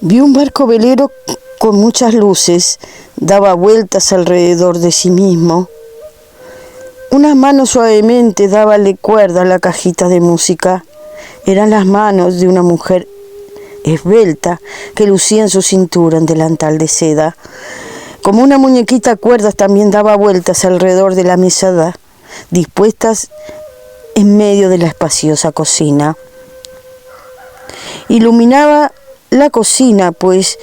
Vi un barco velero con muchas luces, daba vueltas alrededor de sí mismo. Una mano suavemente dábale cuerda a la cajita de música. Eran las manos de una mujer esbelta que lucía en su cintura un delantal de seda. Como una muñequita a cuerdas también daba vueltas alrededor de la mesada, dispuestas en medio de la espaciosa cocina. Iluminaba la cocina, pues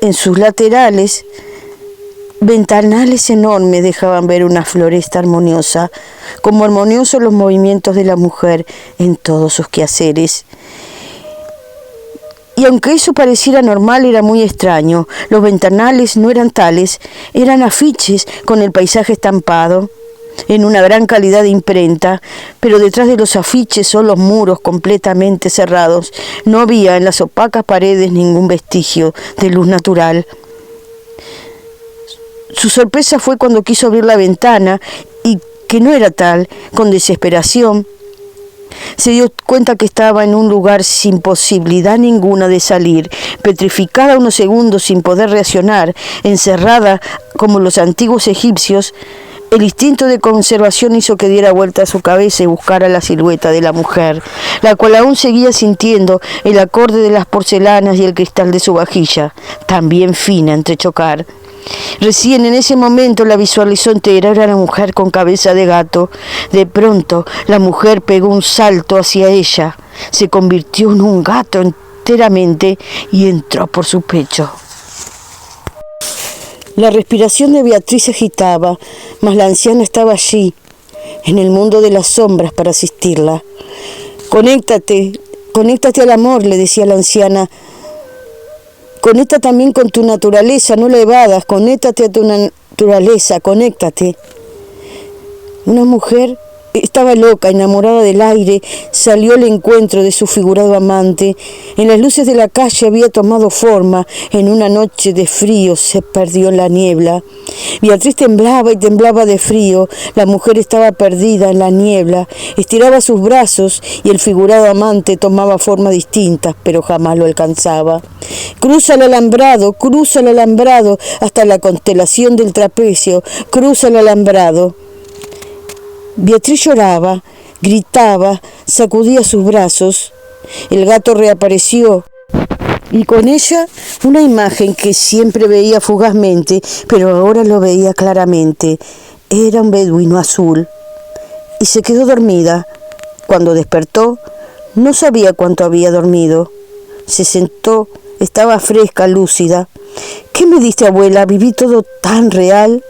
en sus laterales ventanales enormes dejaban ver una floresta armoniosa, como armoniosos los movimientos de la mujer en todos sus quehaceres. Y aunque eso pareciera normal, era muy extraño. Los ventanales no eran tales, eran afiches con el paisaje estampado en una gran calidad de imprenta, pero detrás de los afiches son los muros completamente cerrados. No había en las opacas paredes ningún vestigio de luz natural. Su sorpresa fue cuando quiso abrir la ventana y que no era tal. Con desesperación se dio cuenta que estaba en un lugar sin posibilidad ninguna de salir, petrificada unos segundos sin poder reaccionar, encerrada como los antiguos egipcios. El instinto de conservación hizo que diera vuelta a su cabeza y buscara la silueta de la mujer, la cual aún seguía sintiendo el acorde de las porcelanas y el cristal de su vajilla, también fina entre chocar. Recién en ese momento la visualizó entera, era la mujer con cabeza de gato. De pronto la mujer pegó un salto hacia ella, se convirtió en un gato enteramente y entró por su pecho. La respiración de Beatriz se agitaba, mas la anciana estaba allí, en el mundo de las sombras para asistirla. Conéctate al amor, le decía la anciana. Conecta también con tu naturaleza, no la evadas, conéctate a tu naturaleza, conéctate. Una mujer estaba loca, enamorada del aire, salió al encuentro de su figurado amante. En las luces de la calle había tomado forma, en una noche de frío se perdió en la niebla. Beatriz temblaba y temblaba de frío, la mujer estaba perdida en la niebla, estiraba sus brazos y el figurado amante tomaba formas distintas, pero jamás lo alcanzaba. Cruza el alambrado hasta la constelación del trapecio, cruza el alambrado. Beatriz lloraba, gritaba, sacudía sus brazos. El gato reapareció y con ella una imagen que siempre veía fugazmente, pero ahora lo veía claramente. Era un beduino azul y se quedó dormida. Cuando despertó, no sabía cuánto había dormido. Se sentó, estaba fresca, lúcida. ¿Qué me diste, abuela? Viví todo tan real.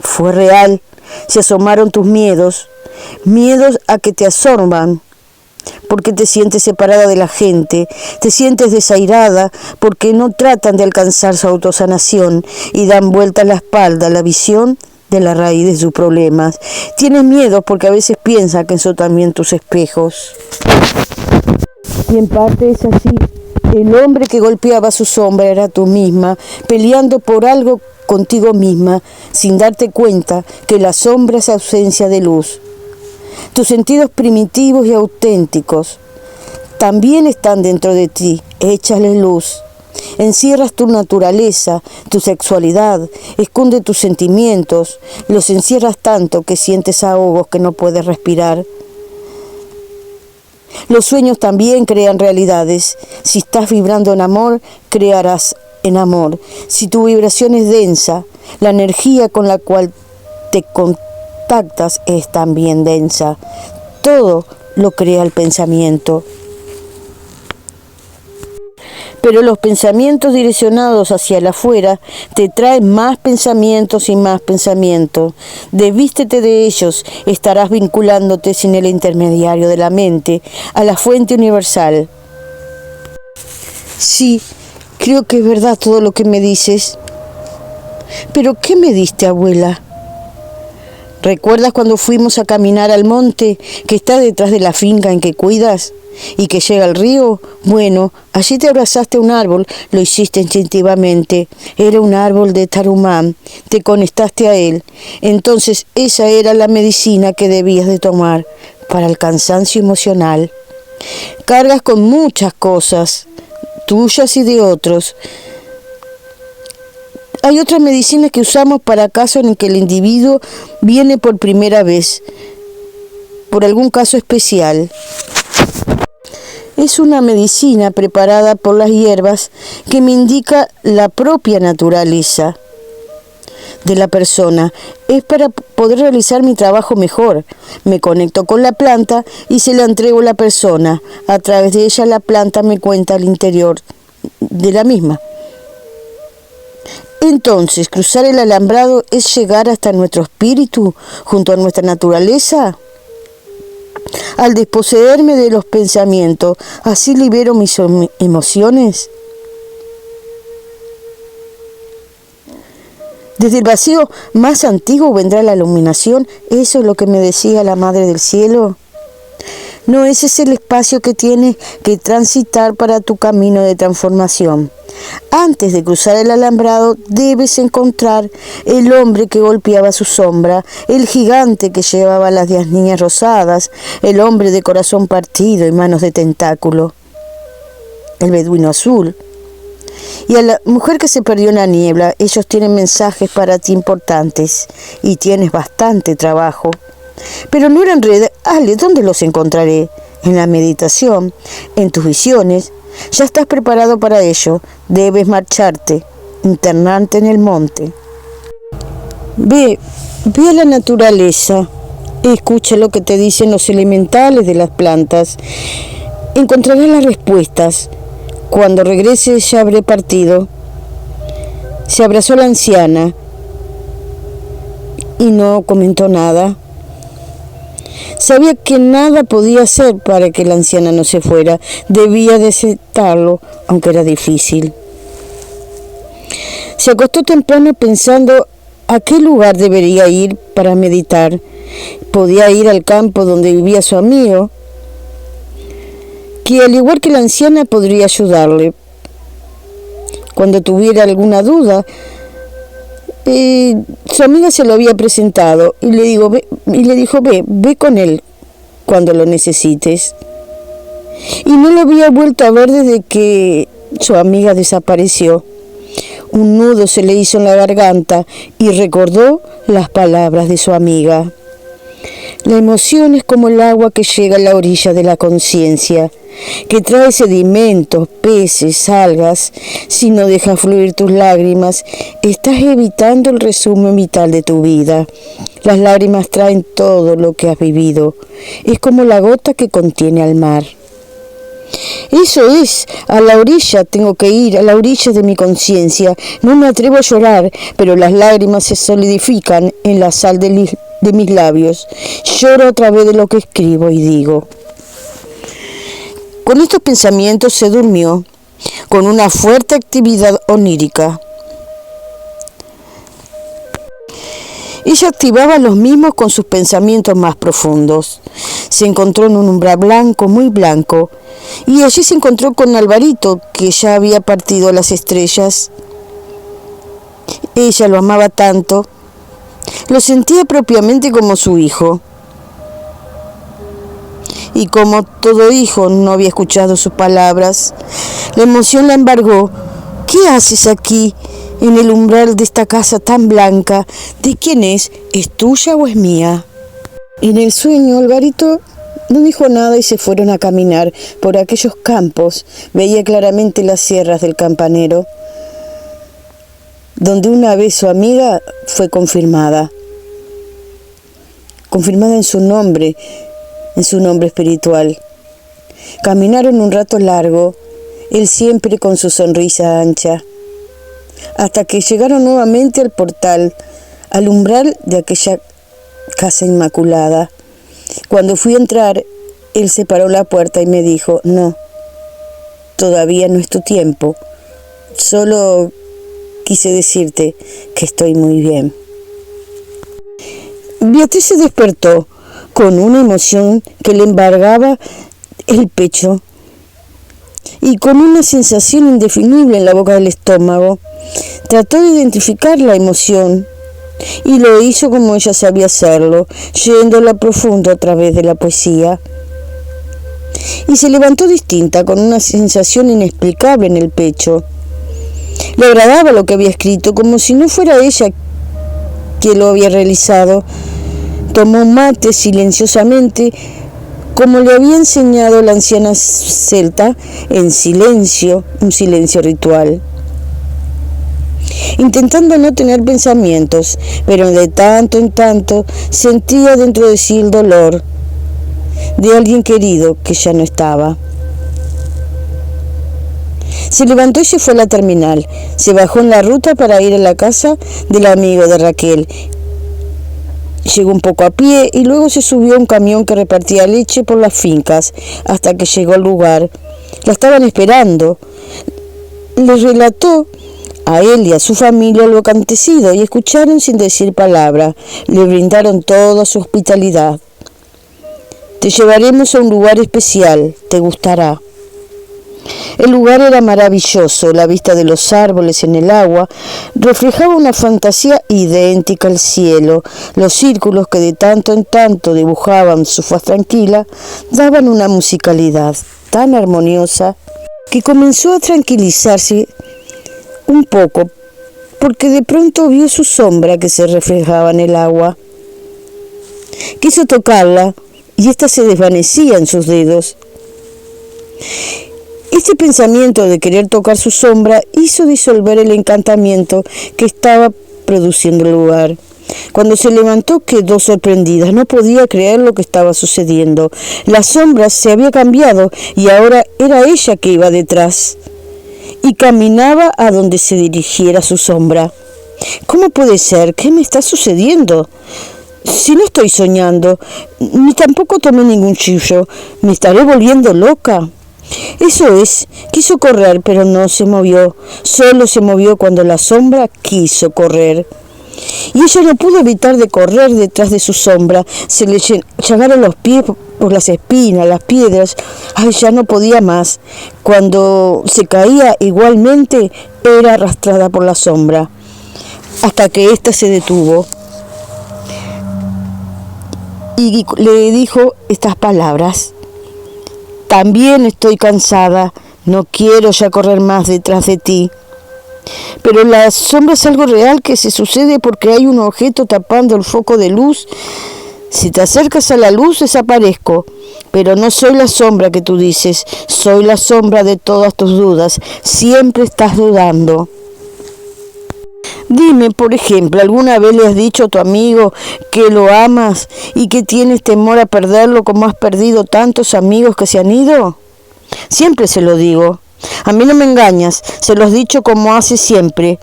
Fue real. Se asomaron tus miedos a que te absorban, porque te sientes separada de la gente, te sientes desairada porque no tratan de alcanzar su autosanación y dan vuelta la espalda a la visión de la raíz de sus problemas. Tienes miedo porque a veces piensas que son también tus espejos. Y en parte es así. El hombre que golpeaba su sombra era tú misma, peleando por algo contigo misma, sin darte cuenta que la sombra es ausencia de luz. Tus sentidos primitivos y auténticos también están dentro de ti, échale luz. Encierras tu naturaleza, tu sexualidad, esconde tus sentimientos, los encierras tanto que sientes ahogos que no puedes respirar. Los sueños también crean realidades. Si estás vibrando en amor, crearás en amor. Si tu vibración es densa, la energía con la cual te contactas es también densa. Todo lo crea el pensamiento. Pero los pensamientos direccionados hacia el afuera te traen más pensamientos y más pensamientos. Desvístete de ellos, estarás vinculándote sin el intermediario de la mente a la fuente universal. Sí, creo que es verdad todo lo que me dices. ¿Pero qué me diste, abuela? ¿Recuerdas cuando fuimos a caminar al monte que está detrás de la finca en que cuidas y que llega al río? Bueno, allí te abrazaste a un árbol, lo hiciste instintivamente. Era un árbol de tarumán, te conectaste a él. Entonces esa era la medicina que debías de tomar para el cansancio emocional. Cargas con muchas cosas tuyas y de otros. Hay otras medicinas que usamos para casos en que el individuo viene por primera vez, por algún caso especial. Es una medicina preparada por las hierbas que me indica la propia naturaleza de la persona. Es para poder realizar mi trabajo mejor. Me conecto con la planta y se la entrego a la persona. A través de ella la planta me cuenta el interior de la misma. Entonces, cruzar el alambrado es llegar hasta nuestro espíritu, junto a nuestra naturaleza. Al desposeerme de los pensamientos, así libero mis emociones. Desde el vacío más antiguo vendrá la iluminación. Eso es lo que me decía la Madre del Cielo. No, ese es el espacio que tienes que transitar para tu camino de transformación. Antes de cruzar el alambrado, debes encontrar el hombre que golpeaba su sombra, el gigante que llevaba las 10 niñas rosadas, el hombre de corazón partido y manos de tentáculo, el beduino azul, y a la mujer que se perdió en la niebla. Ellos tienen mensajes para ti importantes y tienes bastante trabajo. Pero no eran reales. ¿Dónde los encontraré? En la meditación, en tus visiones. Ya estás preparado para ello. Debes marcharte, internarte en el monte. Ve a la naturaleza. Escucha lo que te dicen los elementales de las plantas. Encontrarás las respuestas. Cuando regrese ya habré partido. Se abrazó la anciana y no comentó nada. Sabía que nada podía hacer para que la anciana no se fuera. Debía de aceptarlo, aunque era difícil. Se acostó temprano pensando a qué lugar debería ir para meditar. Podía ir al campo donde vivía su amigo, que al igual que la anciana podría ayudarle. Cuando tuviera alguna duda, su amiga se lo había presentado y le dijo, ve con él cuando lo necesites. Y no lo había vuelto a ver desde que su amiga desapareció. Un nudo se le hizo en la garganta y recordó las palabras de su amiga. La emoción es como el agua que llega a la orilla de la conciencia, que trae sedimentos, peces, algas. Si no dejas fluir tus lágrimas, estás evitando el resumen vital de tu vida. Las lágrimas traen todo lo que has vivido. Es como la gota que contiene al mar. Eso es, a la orilla tengo que ir, a la orilla de mi conciencia. No me atrevo a llorar, pero las lágrimas se solidifican en la sal de mis labios. Lloro a través de lo que escribo y digo. Con estos pensamientos se durmió, con una fuerte actividad onírica. Ella activaba los mismos con sus pensamientos más profundos. Se encontró en un umbral blanco, muy blanco, y allí se encontró con Alvarito, que ya había partido a las estrellas. Ella lo amaba tanto, lo sentía propiamente como su hijo. Y como todo hijo, no había escuchado sus palabras. La emoción la embargó. ¿Qué haces aquí, en el umbral de esta casa tan blanca? ¿De quién es? ¿Es tuya o es mía? En el sueño, Alvarito no dijo nada y se fueron a caminar por aquellos campos. Veía claramente las sierras del Campanero, donde una vez su amiga fue confirmada en su nombre espiritual. Caminaron un rato largo, él siempre con su sonrisa ancha, hasta que llegaron nuevamente al portal, al umbral de aquella casa inmaculada. Cuando fui a entrar, él se paró la puerta y me dijo, no, todavía no es tu tiempo, solo quise decirte que estoy muy bien. Beatriz se despertó con una emoción que le embargaba el pecho y con una sensación indefinible en la boca del estómago. Trató de identificar la emoción y lo hizo como ella sabía hacerlo, yéndola profundo a través de la poesía. y se levantó distinta, con una sensación inexplicable en el pecho. Le agradaba lo que había escrito, como si no fuera ella quien lo había realizado. Tomó un mate silenciosamente, como le había enseñado la anciana celta, en silencio, un silencio ritual. Intentando no tener pensamientos, pero de tanto en tanto sentía dentro de sí el dolor de alguien querido que ya no estaba. Se levantó y se fue a la terminal. Se bajó en la ruta para ir a la casa del amigo de Raquel. Llegó un poco a pie y luego se subió a un camión que repartía leche por las fincas hasta que llegó al lugar. La estaban esperando. Le relató a él y a su familia lo acontecido y escucharon sin decir palabra. Le brindaron toda su hospitalidad. Te llevaremos a un lugar especial, te gustará. El lugar era maravilloso, la vista de los árboles en el agua reflejaba una fantasía idéntica al cielo. Los círculos que de tanto en tanto dibujaban su faz tranquila daban una musicalidad tan armoniosa que comenzó a tranquilizarse un poco, porque de pronto vio su sombra que se reflejaba en el agua. Quiso tocarla y ésta se desvanecía en sus dedos. Este pensamiento de querer tocar su sombra hizo disolver el encantamiento que estaba produciendo el lugar. Cuando se levantó quedó sorprendida, no podía creer lo que estaba sucediendo. La sombra se había cambiado y ahora era ella que iba detrás y caminaba a donde se dirigiera su sombra. ¿Cómo puede ser? ¿Qué me está sucediendo? Si no estoy soñando, ni tampoco tomé ningún chillo, ¿me estaré volviendo loca? Eso es, quiso correr, pero no se movió. Solo se movió cuando la sombra quiso correr. Y ella no pudo evitar de correr detrás de su sombra. Se le llagaron los pies por las espinas, las piedras. Ay, ya no podía más. Cuando se caía igualmente, era arrastrada por la sombra, hasta que ésta se detuvo. Y le dijo estas palabras: también estoy cansada, no quiero ya correr más detrás de ti. Pero la sombra es algo real que se sucede porque hay un objeto tapando el foco de luz. Si te acercas a la luz, desaparezco. Pero no soy la sombra que tú dices, soy la sombra de todas tus dudas. Siempre estás dudando. Dime, por ejemplo, ¿alguna vez le has dicho a tu amigo que lo amas y que tienes temor a perderlo como has perdido tantos amigos que se han ido? Siempre se lo digo. A mí no me engañas, se lo has dicho como hace siempre.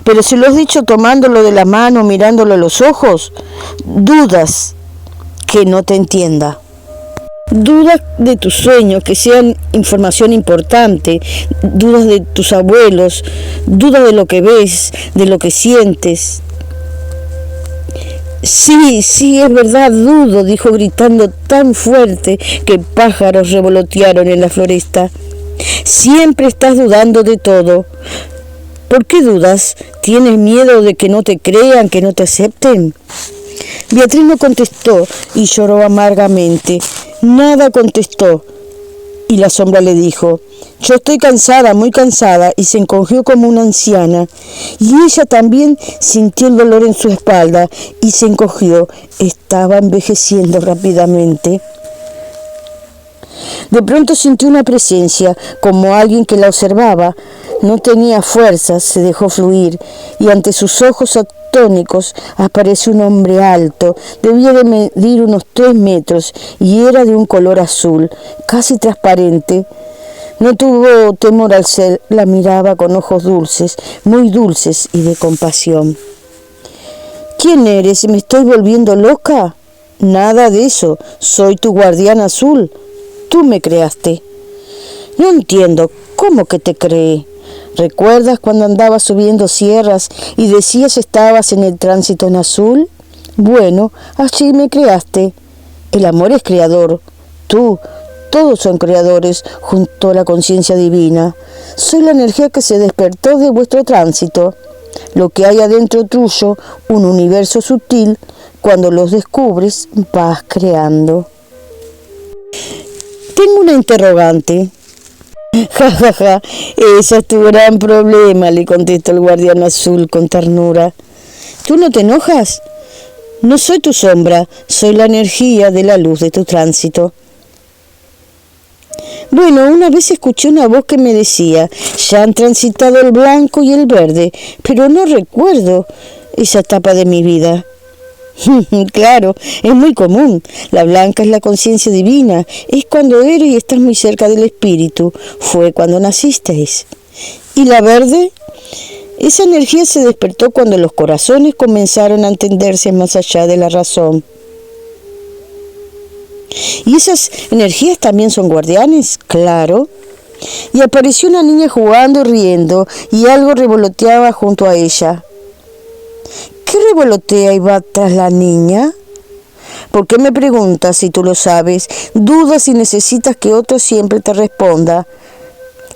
Pero se lo has dicho tomándolo de la mano, mirándolo a los ojos. Dudas que no te entienda. Dudas de tus sueños, que sean información importante, dudas de tus abuelos, dudas de lo que ves, de lo que sientes. Sí, es verdad, dudo, dijo gritando tan fuerte que pájaros revolotearon en la floresta. Siempre estás dudando de todo. ¿Por qué dudas? ¿Tienes miedo de que no te crean, que no te acepten? Beatriz no contestó y lloró amargamente. Nada contestó, y la sombra le dijo: yo estoy cansada, muy cansada, y se encogió como una anciana. Y ella también sintió el dolor en su espalda y se encogió. Estaba envejeciendo rápidamente. De pronto sintió una presencia, como alguien que la observaba. No tenía fuerzas, se dejó fluir, y ante sus ojos atónicos apareció un hombre alto. Debía de medir unos 3 metros, y era de un color azul, casi transparente. No tuvo temor al ser, la miraba con ojos dulces, muy dulces y de compasión. ¿Quién eres? ¿Me estoy volviendo loca? Nada de eso, soy tu guardián azul. Tú me creaste. No entiendo, ¿cómo que te creé? ¿Recuerdas cuando andabas subiendo sierras y decías estabas en el tránsito en azul? Bueno, allí me creaste. El amor es creador. Tú, todos son creadores junto a la conciencia divina. Soy la energía que se despertó de vuestro tránsito. Lo que hay adentro tuyo, un universo sutil, cuando los descubres vas creando. Tengo una interrogante. Ja, ja, ja, ese es tu gran problema, le contestó el guardián azul con ternura. ¿Tú no te enojas? No soy tu sombra, soy la energía de la luz de tu tránsito. Bueno, una vez escuché una voz que me decía, ya han transitado el blanco y el verde, pero no recuerdo esa etapa de mi vida. Claro, es muy común. La blanca es la conciencia divina, es cuando eres y estás muy cerca del espíritu, fue cuando nacisteis. ¿Y la verde? Esa energía se despertó cuando los corazones comenzaron a entenderse más allá de la razón. ¿Y esas energías también son guardianes? Claro. Y apareció una niña jugando y riendo, y algo revoloteaba junto a ella. ¿Qué revolotea y va tras la niña? ¿Por qué me preguntas si tú lo sabes? Dudas y necesitas que otro siempre te responda.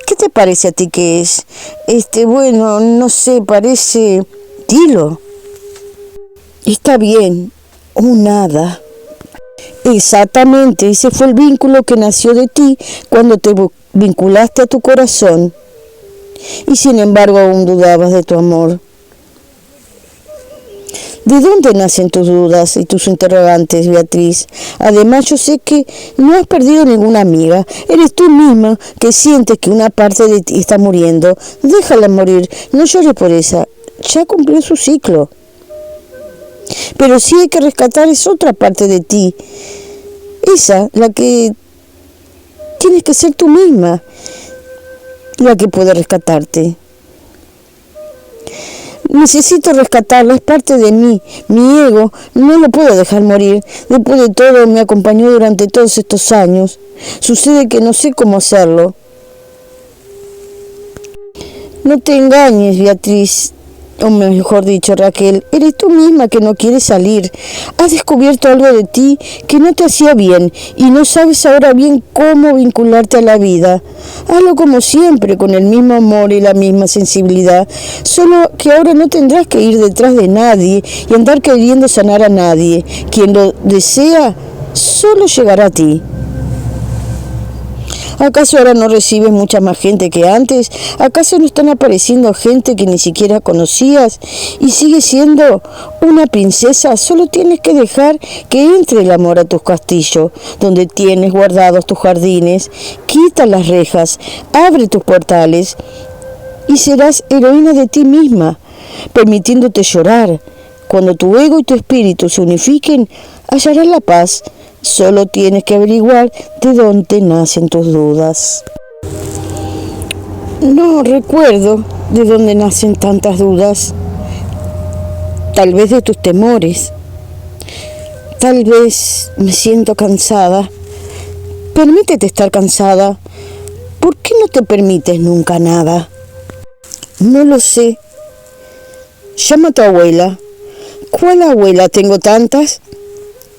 ¿Qué te parece a ti que es? Bueno, no sé, parece... Dilo. Está bien, un hada. Exactamente, ese fue el vínculo que nació de ti cuando te vinculaste a tu corazón. Y sin embargo aún dudabas de tu amor. ¿De dónde nacen tus dudas y tus interrogantes, Beatriz? Además, yo sé que no has perdido ninguna amiga. Eres tú misma que sientes que una parte de ti está muriendo. Déjala morir, no llores por esa. Ya cumplió su ciclo. Pero sí hay que rescatar es otra parte de ti. Esa, la que tienes que ser tú misma, la que puede rescatarte. Necesito rescatarla, es parte de mí, mi ego, no lo puedo dejar morir. Después de todo, me acompañó durante todos estos años. Sucede que no sé cómo hacerlo. No te engañes, Beatriz, o mejor dicho, Raquel, eres tú misma que no quieres salir. Has descubierto algo de ti que no te hacía bien y no sabes ahora bien cómo vincularte a la vida. Hazlo como siempre, con el mismo amor y la misma sensibilidad, solo que ahora no tendrás que ir detrás de nadie y andar queriendo sanar a nadie. Quien lo desea, solo llegará a ti. ¿Acaso ahora no recibes mucha más gente que antes? ¿Acaso no están apareciendo gente que ni siquiera conocías? Y sigues siendo una princesa. Solo tienes que dejar que entre el amor a tus castillos, donde tienes guardados tus jardines. Quita las rejas, abre tus portales y serás heroína de ti misma, permitiéndote llorar. Cuando tu ego y tu espíritu se unifiquen, hallarás la paz. Solo tienes que averiguar de dónde nacen tus dudas. No recuerdo de dónde nacen tantas dudas. Tal vez de tus temores. Tal vez me siento cansada. Permítete estar cansada. ¿Por qué no te permites nunca nada? No lo sé. Llama a tu abuela. ¿Cuál abuela? Tengo tantas.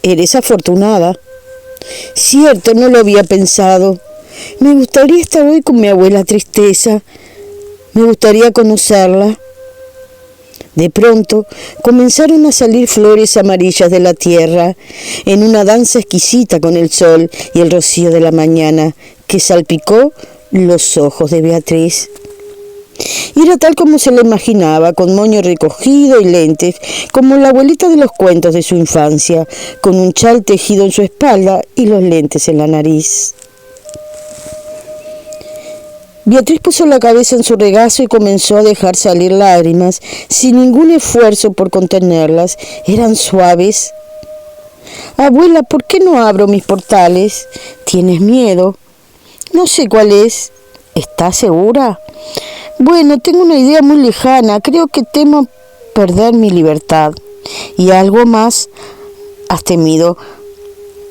Eres afortunada. Cierto, no lo había pensado. Me gustaría estar hoy con mi abuela Tristeza. Me gustaría conocerla. De pronto comenzaron a salir flores amarillas de la tierra, en una danza exquisita con el sol y el rocío de la mañana, que salpicó los ojos de Beatriz. Y era tal como se la imaginaba, con moño recogido y lentes, como la abuelita de los cuentos de su infancia, con un chal tejido en su espalda y los lentes en la nariz. Beatriz puso la cabeza en su regazo y comenzó a dejar salir lágrimas, sin ningún esfuerzo por contenerlas. Eran suaves. Abuela, ¿por qué no abro mis portales? ¿Tienes miedo? No sé cuál es. ¿Estás segura? Bueno, tengo una idea muy lejana. Creo que temo perder mi libertad. Y algo más has temido.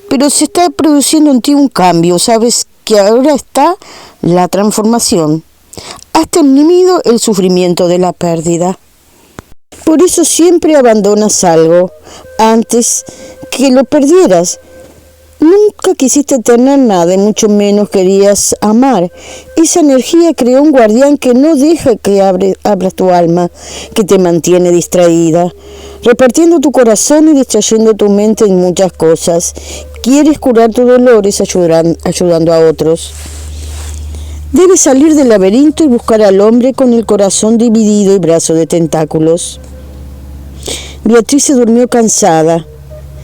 Pero se está produciendo en ti un cambio. Sabes que ahora está la transformación. Has temido el sufrimiento de la pérdida. Por eso siempre abandonas algo antes que lo perdieras. Nunca quisiste tener nada y mucho menos querías amar. Esa energía creó un guardián que no deja que abras tu alma, que te mantiene distraída, repartiendo tu corazón y distrayendo tu mente en muchas cosas. Quieres curar tus dolores ayudando a otros. Debes salir del laberinto y buscar al hombre con el corazón dividido y brazos de tentáculos. Beatriz se durmió cansada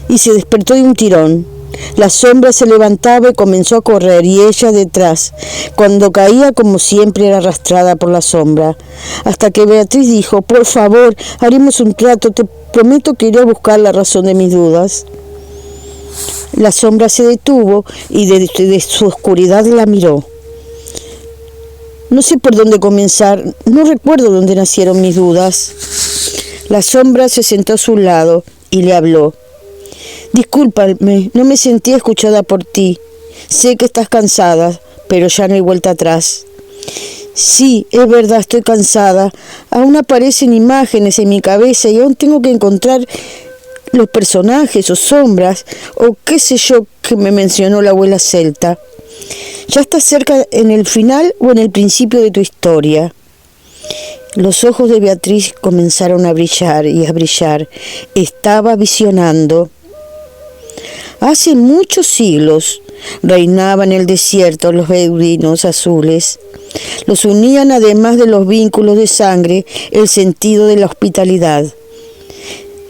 y se despertó de un tirón. La sombra se levantaba y comenzó a correr, y ella detrás. Cuando caía, como siempre, era arrastrada por la sombra. Hasta que Beatriz dijo: por favor, haremos un trato, te prometo que iré a buscar la razón de mis dudas. La sombra se detuvo y desde su oscuridad la miró. No sé por dónde comenzar, no recuerdo dónde nacieron mis dudas. La sombra se sentó a su lado y le habló. Discúlpame, no me sentí escuchada por ti. Sé que estás cansada, pero ya no hay vuelta atrás. Sí, es verdad, estoy cansada. Aún aparecen imágenes en mi cabeza y aún tengo que encontrar los personajes o sombras o qué sé yo que me mencionó la abuela celta. Ya estás cerca en el final o en el principio de tu historia. Los ojos de Beatriz comenzaron a brillar y a brillar. Estaba visionando. Hace muchos siglos reinaban en el desierto los beduinos azules. Los unían, además de los vínculos de sangre, el sentido de la hospitalidad.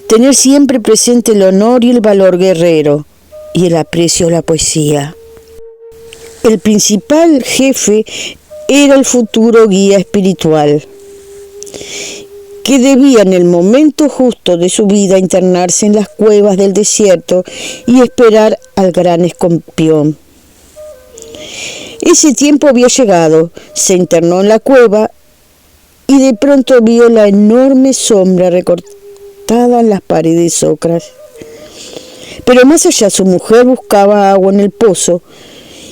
Tener siempre presente el honor y el valor guerrero y el aprecio a la poesía. El principal jefe era el futuro guía espiritual, que debía en el momento justo de su vida internarse en las cuevas del desierto y esperar al gran escorpión. Ese tiempo había llegado, se internó en la cueva y de pronto vio la enorme sombra recortada en las paredes ocras. Pero más allá, su mujer buscaba agua en el pozo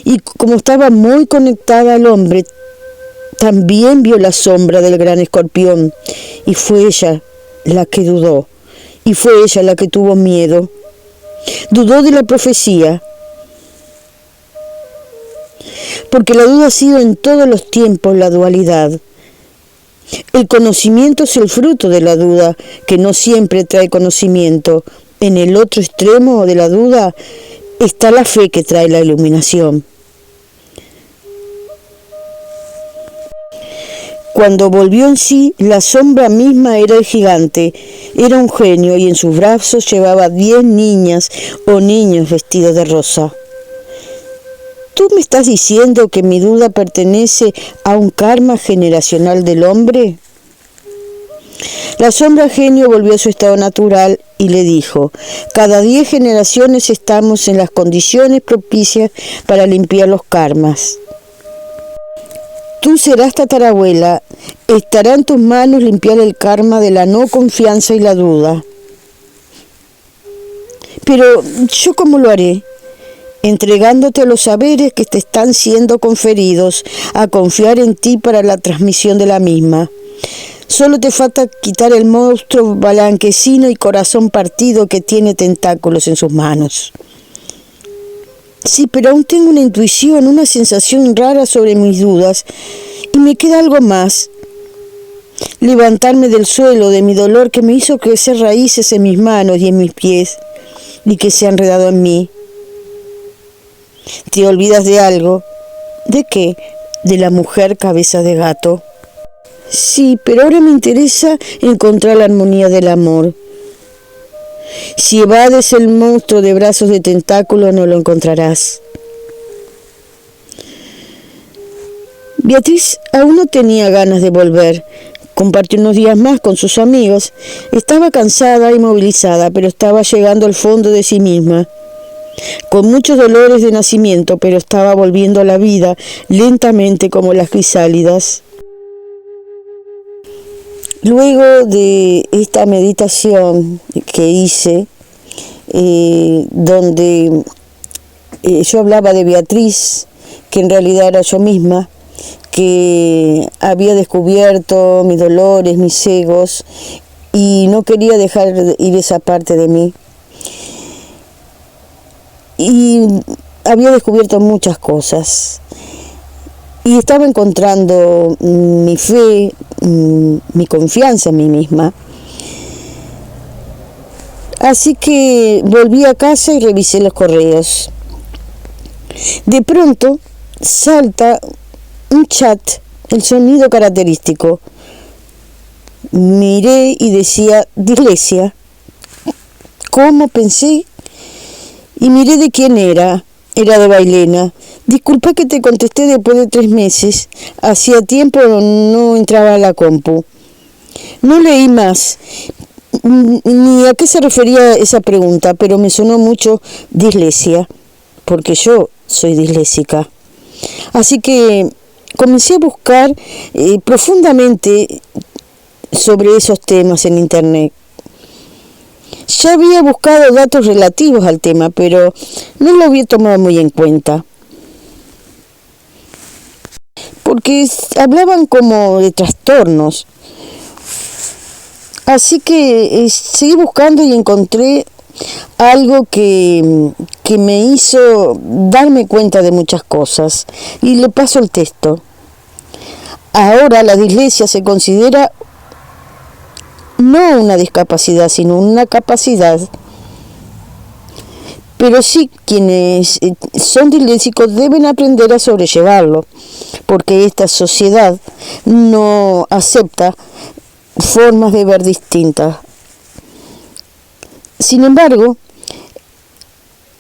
y como estaba muy conectada al hombre, también vio la sombra del gran escorpión, y fue ella la que dudó, y fue ella la que tuvo miedo. Dudó de la profecía, porque la duda ha sido en todos los tiempos la dualidad. El conocimiento es el fruto de la duda, que no siempre trae conocimiento. En el otro extremo de la duda está la fe que trae la iluminación. Cuando volvió en sí, la sombra misma era el gigante, era un genio y en sus brazos llevaba 10 niñas o niños vestidos de rosa. ¿Tú me estás diciendo que mi duda pertenece a un karma generacional del hombre? La sombra genio volvió a su estado natural y le dijo: cada 10 generaciones estamos en las condiciones propicias para limpiar los karmas. Tú serás tatarabuela, estará en tus manos limpiar el karma de la no confianza y la duda. Pero, ¿yo cómo lo haré? Entregándote a los saberes que te están siendo conferidos, a confiar en ti para la transmisión de la misma. Solo te falta quitar el monstruo blanquecino y corazón partido que tiene tentáculos en sus manos. Sí, pero aún tengo una intuición, una sensación rara sobre mis dudas, y me queda algo más. Levantarme del suelo de mi dolor que me hizo crecer raíces en mis manos y en mis pies, y que se ha enredado en mí. ¿Te olvidas de algo? ¿De qué? De la mujer cabeza de gato. Sí, pero ahora me interesa encontrar la armonía del amor. Si evades el monstruo de brazos de tentáculo, no lo encontrarás. Beatriz aún no tenía ganas de volver. Compartió unos días más con sus amigos. Estaba cansada y movilizada, pero estaba llegando al fondo de sí misma. Con muchos dolores de nacimiento, pero estaba volviendo a la vida lentamente como las crisálidas. Luego de esta meditación que hice, donde yo hablaba de Beatriz, que en realidad era yo misma, que había descubierto mis dolores, mis egos, y no quería dejar ir esa parte de mí. y había descubierto muchas cosas. Y estaba encontrando mi fe, mi confianza en mí misma. Así que volví a casa y revisé los correos. De pronto salta un chat, el sonido característico. Miré y decía Dislexia. ¿Cómo pensé? Y miré de quién era. Era de Bailena. Disculpa que te contesté después de 3 meses. Hacía tiempo no entraba a la compu. No leí más, ni a qué se refería esa pregunta, pero me sonó mucho dislexia, porque yo soy disléxica. Así que comencé a buscar profundamente sobre esos temas en internet. Ya había buscado datos relativos al tema, pero no lo había tomado muy en cuenta. Porque hablaban como de trastornos. Así que seguí buscando y encontré algo que me hizo darme cuenta de muchas cosas. Y le paso el texto. Ahora la dislexia se considera no una discapacidad, sino una capacidad. Pero sí, quienes son disléxicos deben aprender a sobrellevarlo, porque esta sociedad no acepta formas de ver distintas. Sin embargo,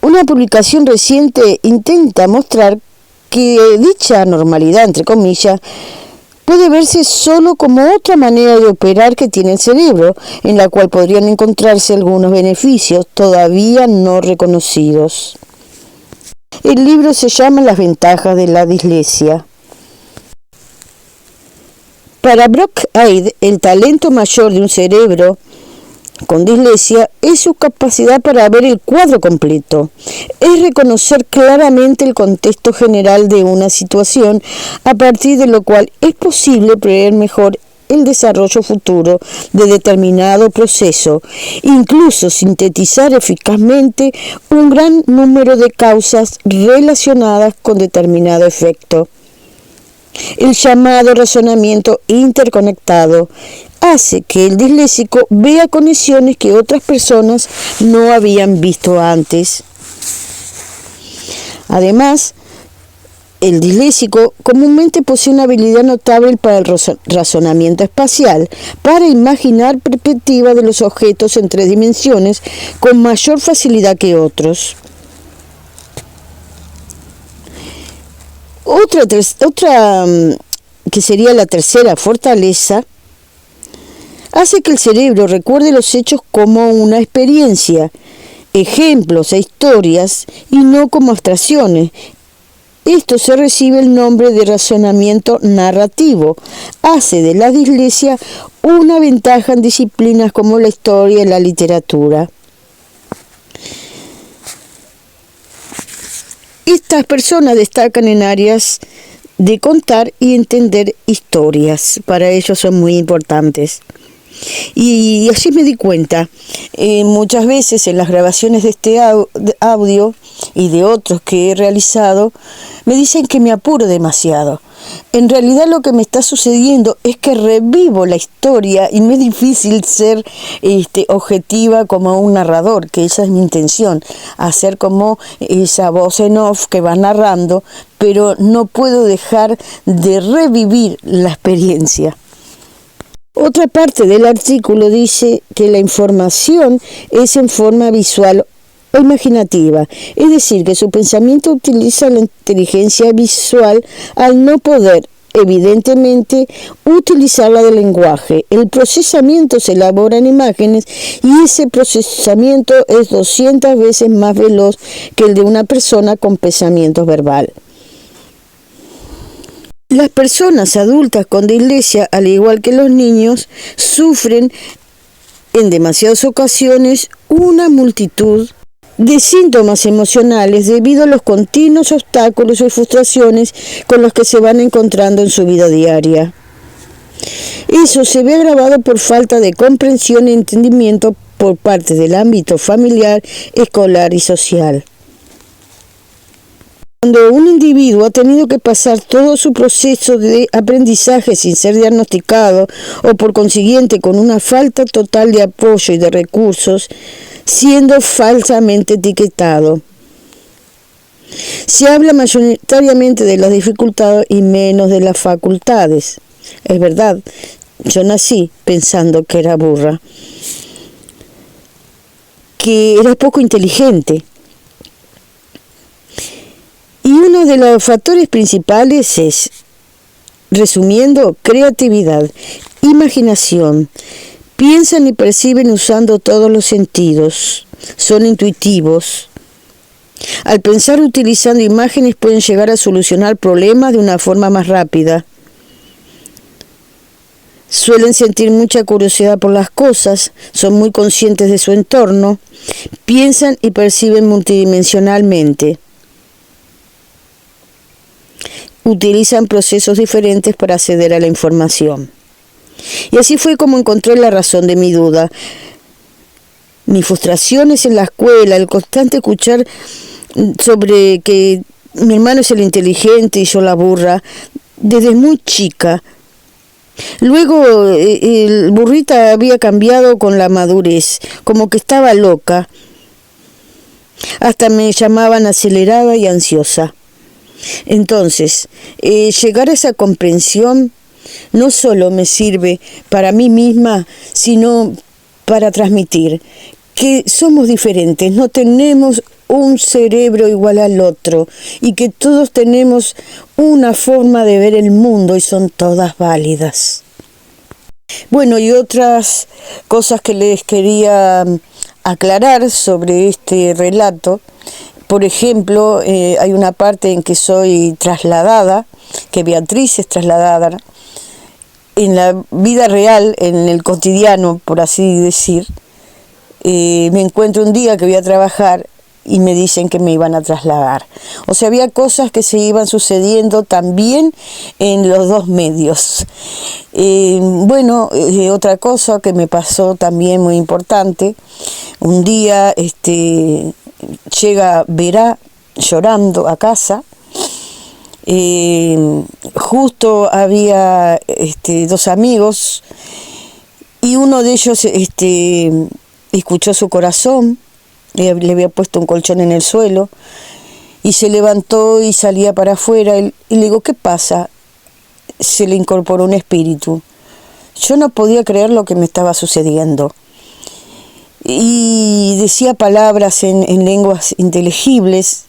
una publicación reciente intenta mostrar que dicha normalidad, entre comillas, puede verse solo como otra manera de operar que tiene el cerebro, en la cual podrían encontrarse algunos beneficios todavía no reconocidos. El libro se llama Las ventajas de la dislexia. Para Brock-Aid, el talento mayor de un cerebro con dislexia es su capacidad para ver el cuadro completo. Es reconocer claramente el contexto general de una situación, a partir de lo cual es posible prever mejor el desarrollo futuro de determinado proceso, incluso sintetizar eficazmente un gran número de causas relacionadas con determinado efecto. El llamado razonamiento interconectado hace que el disléxico vea conexiones que otras personas no habían visto antes. Además, el disléxico comúnmente posee una habilidad notable para el razonamiento espacial, para imaginar perspectivas de los objetos en 3 dimensiones con mayor facilidad que otros. Otra que sería la tercera fortaleza, hace que el cerebro recuerde los hechos como una experiencia, ejemplos e historias, y no como abstracciones. Esto se recibe el nombre de razonamiento narrativo. Hace de la dislexia una ventaja en disciplinas como la historia y la literatura. Estas personas destacan en áreas de contar y entender historias. Para ellos son muy importantes. Y así me di cuenta, muchas veces en las grabaciones de este audio y de otros que he realizado, me dicen que me apuro demasiado. En realidad lo que me está sucediendo es que revivo la historia y me es difícil ser objetiva como un narrador, que esa es mi intención, hacer como esa voz en off que va narrando, pero no puedo dejar de revivir la experiencia. Otra parte del artículo dice que la información es en forma visual o imaginativa, es decir, que su pensamiento utiliza la inteligencia visual al no poder, evidentemente, utilizarla del lenguaje. El procesamiento se elabora en imágenes y ese procesamiento es 200 veces más veloz que el de una persona con pensamiento verbal. Las personas adultas con dislexia, al igual que los niños, sufren en demasiadas ocasiones una multitud de síntomas emocionales debido a los continuos obstáculos y frustraciones con los que se van encontrando en su vida diaria. Eso se ve agravado por falta de comprensión y entendimiento por parte del ámbito familiar, escolar y social. Cuando un individuo ha tenido que pasar todo su proceso de aprendizaje sin ser diagnosticado o por consiguiente con una falta total de apoyo y de recursos, siendo falsamente etiquetado. Se habla mayoritariamente de las dificultades y menos de las facultades. Es verdad, yo nací pensando que era burra, que era poco inteligente. Y uno de los factores principales es, resumiendo, creatividad, imaginación. Piensan y perciben usando todos los sentidos. Son intuitivos. Al pensar utilizando imágenes pueden llegar a solucionar problemas de una forma más rápida. Suelen sentir mucha curiosidad por las cosas, son muy conscientes de su entorno, piensan y perciben multidimensionalmente. Utilizan procesos diferentes para acceder a la información. Y así fue como encontré la razón de mi duda. Mis frustraciones en la escuela, el constante escuchar sobre que mi hermano es el inteligente y yo la burra, desde muy chica. Luego el burrita había cambiado con la madurez, como que estaba loca. Hasta me llamaban acelerada y ansiosa. Entonces, llegar a esa comprensión no solo me sirve para mí misma, sino para transmitir que somos diferentes, no tenemos un cerebro igual al otro y que todos tenemos una forma de ver el mundo y son todas válidas. Bueno, y otras cosas que les quería aclarar sobre este relato. Por ejemplo, hay una parte en que soy trasladada, que Beatriz es trasladada. En la vida real, en el cotidiano, por así decir, me encuentro un día que voy a trabajar y me dicen que me iban a trasladar. O sea, había cosas que se iban sucediendo también en los dos medios. Otra cosa que me pasó también muy importante, un día llega Verá llorando a casa. Justo había dos amigos y uno de ellos escuchó su corazón, le había puesto un colchón en el suelo y se levantó y salía para afuera y le digo, ¿qué pasa? Se le incorporó un espíritu. Yo no podía creer lo que me estaba sucediendo y decía palabras en lenguas inteligibles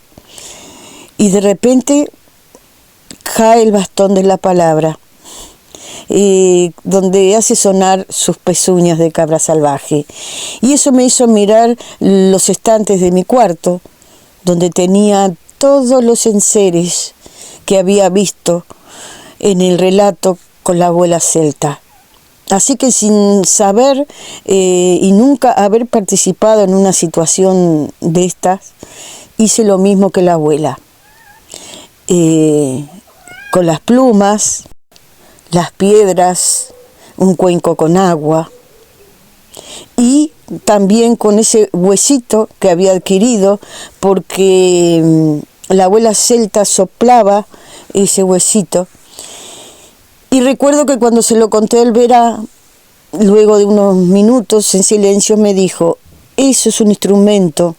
y de repente cae el bastón de la palabra, donde hace sonar sus pezuñas de cabra salvaje. Y eso me hizo mirar los estantes de mi cuarto, donde tenía todos los enseres que había visto en el relato con la abuela celta. Así que sin saber y nunca haber participado en una situación de estas, hice lo mismo que la abuela. Con las plumas, las piedras, un cuenco con agua y también con ese huesito que había adquirido porque la abuela celta soplaba ese huesito. Y recuerdo que cuando se lo conté al Verá, luego de unos minutos en silencio me dijo, eso es un instrumento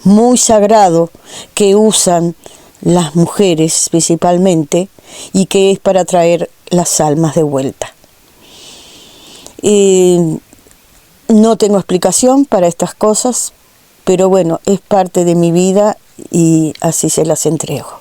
muy sagrado que usan las mujeres principalmente y que es para traer las almas de vuelta. No tengo explicación para estas cosas, pero bueno, es parte de mi vida y así se las entrego.